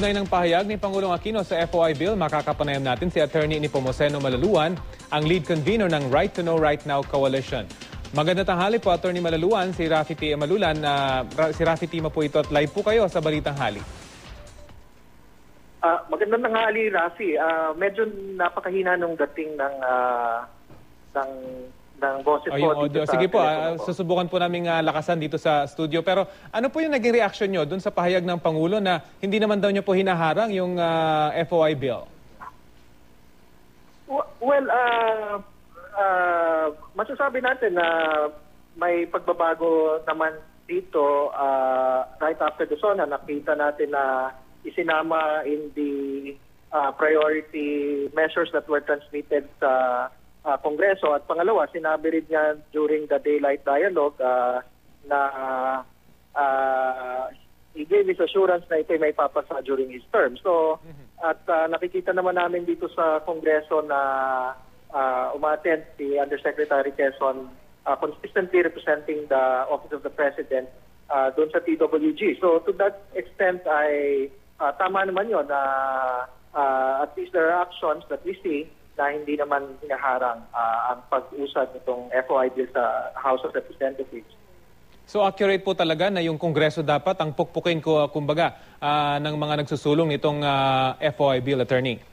Kaugnay ng pahayag ni Pangulong Aquino sa FOI Bill, makakapanayam natin si Attorney Nepomuceno Malaluan, ang lead convener ng Right to Know Right Now Coalition. Magandang tanghali po, Attorney Malaluan, si Rafi T. Malulan. Si Rafi T. po ito at live po kayo sa Balitang Hali. Magandang tanghali, Rafi. Medyo napakahina nung dating ng boses po. Sige po, susubukan po namin lakasan dito sa studio. Pero ano po yung naging reaksyon nyo dun sa pahayag ng Pangulo na hindi naman daw nyo po hinaharang yung FOI bill? Well, masasabi natin na may pagbabago naman dito. Right after the SONA, nakita natin na isinama in the priority measures that were transmitted sa Kongreso. At pangalawa, sinabi rin niya during the daylight dialogue na he gave his assurance na ito may papasa during his term. So, at nakikita naman namin dito sa Kongreso na umattend si Undersecretary Quezon, consistently representing the Office of the President doon sa TWG. So, to that extent, ay tama naman yun na at least there are actions that we see na hindi naman hinaharang ang pag-usad nitong FOI bill sa House of Representatives. So accurate po talaga na yung Kongreso dapat ang pukpukin ko kumbaga ng mga nagsusulong nitong FOI bill, Attorney?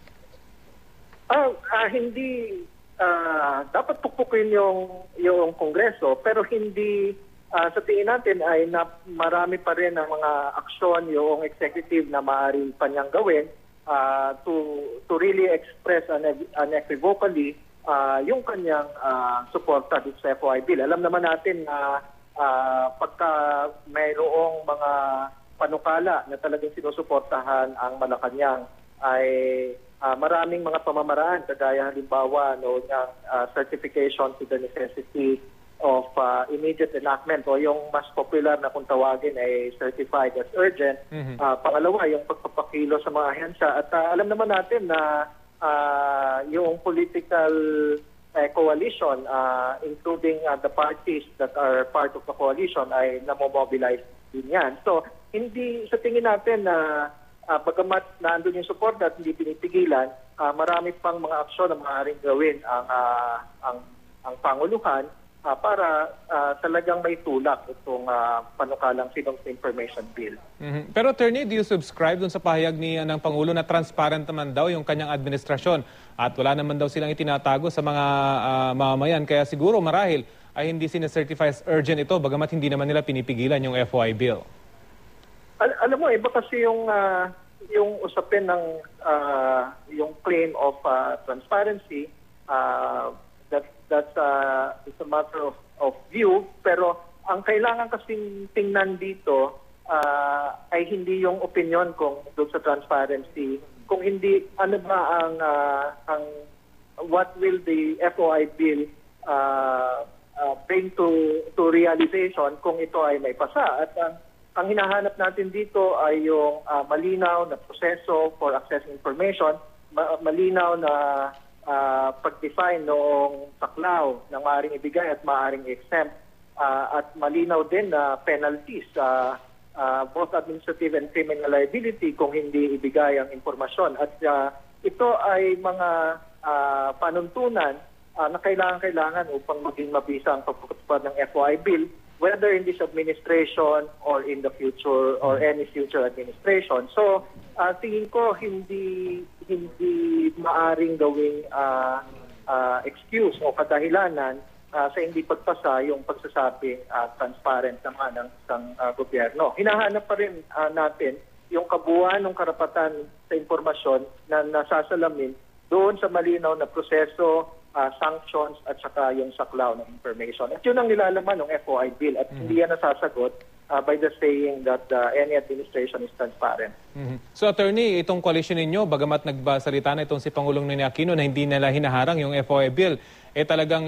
Hindi dapat pukpukin yung Kongreso, pero hindi sa tingin natin ay marami pa rin ang mga aksyon yung executive na maaari pa niyang gawin to really express unequivocally yung kanyang suporta dito sa FOI bill. Alam naman natin na pagka mayroong mga panukala na talagang sinusuportahan ang Malacanang ay maraming mga pamamaraan, kagaya halimbawa ng certification to the necessity of immediate enactment o yung mas popular na kung tawagin ay certified as urgent. Pangalawa, yung pagpapakilo sa mga ahensya. At alam naman natin na yung political coalition, including the parties that are part of the coalition, ay namomobilize din yan. So, hindi sa tingin natin na bagamat nandun yung support at hindi pinipigilan, marami pang mga aksyon na maaaring gawin ang Panguluhan para talagang may tulak itong panukalang Freedom of Information Bill. Pero Attorney, do you subscribe dun sa pahayag ng Pangulo na transparent naman daw yung kanyang administrasyon at wala naman daw silang itinatago sa mga mamamayan, kaya siguro marahil ay hindi sinacertify as urgent ito bagamat hindi naman nila pinipigilan yung FOI bill? Alam mo, iba kasi yung usapin ng yung claim of transparency, that's it's a matter of view, pero ang kailangan kasing tingnan dito ay hindi yung opinion kung doon sa transparency, kung hindi ano ba ang what will the FOI bill bring to realization kung ito ay may pasa. At ang hinahanap natin dito ay yung malinaw na proseso for accessing information, malinaw na pag-define noong saklaw na maaaring ibigay at maaaring exempt, at malinaw din na penalties, both administrative and criminal liability kung hindi ibigay ang impormasyon. At ito ay mga panuntunan na kailangan upang maging mabisa ang pagpapatupad ng FOI bill, whether in this administration or in the future or any future administration. So, tingin ko hindi maaring gawing excuse o kadahilanan sa hindi pagpasa yung pagsasabing transparent naman ng isang gobyerno. Hinahanap pa rin natin yung kabuuan ng karapatan sa impormasyon na nasasalamin doon sa malinaw na proseso, sanctions at saka yung saklaw ng information. At yun ang nilalaman ng FOI bill at hindi yan nasasagot by the saying that any administration is transparent. So Attorney, itong coalition ninyo, bagamat nagbasalita na itong si Pangulong Noynoy Aquino na hindi nila hinaharang yung FOI bill, talagang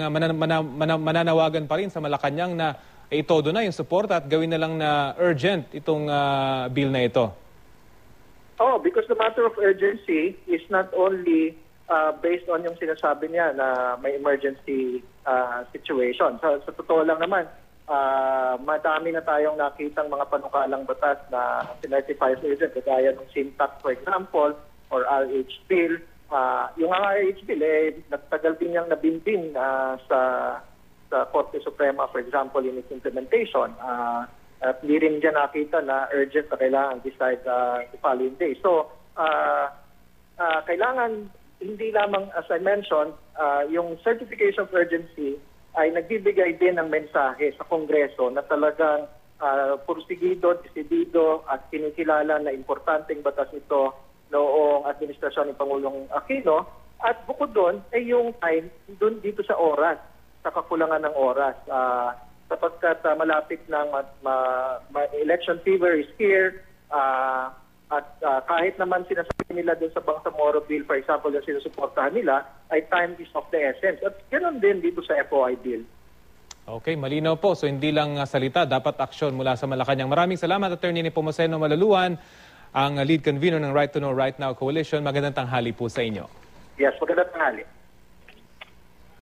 mananawagan pa rin sa Malacanang na itodo na yung support at gawin na lang na urgent itong bill na ito. Because the matter of urgency is not only based on yung sinasabi niya na may emergency situation. Sa totoo lang naman, madami na tayong nakitang mga panukalang batas na sinertify sa urgent, kagaya ng SINTAC, for example, or RH bill. Yung RH bill, nagtagal din niyang nabimbing sa Korte Suprema, for example, in its implementation. At hindi rin dyan nakita na urgent na kailangan decide the following day. So, kailangan hindi lamang, as I mentioned, yung certification of urgency ay nagbibigay din ng mensahe sa Kongreso na talagang pursigido, desidido at kinikilala na importanteng batas ito noong administrasyon ni Pangulong Aquino. At bukod doon ay yung time doon dito sa oras, sa kakulangan ng oras. Sapagkat malapit ng election fever is here, at kahit naman sinasabi nila doon sa Bangsamoro Bill, for example, yung sinusuportahan nila, ay time is of the essence. At ganoon din dito sa FOI Bill. Okay, malinaw po. So hindi lang salita, dapat aksyon mula sa Malacanang. Maraming salamat, Attorney Nepomuceno Malaluan, ang lead convener ng Right to Know Right Now Coalition. Magandang tanghali po sa inyo. Yes, magandang tanghali.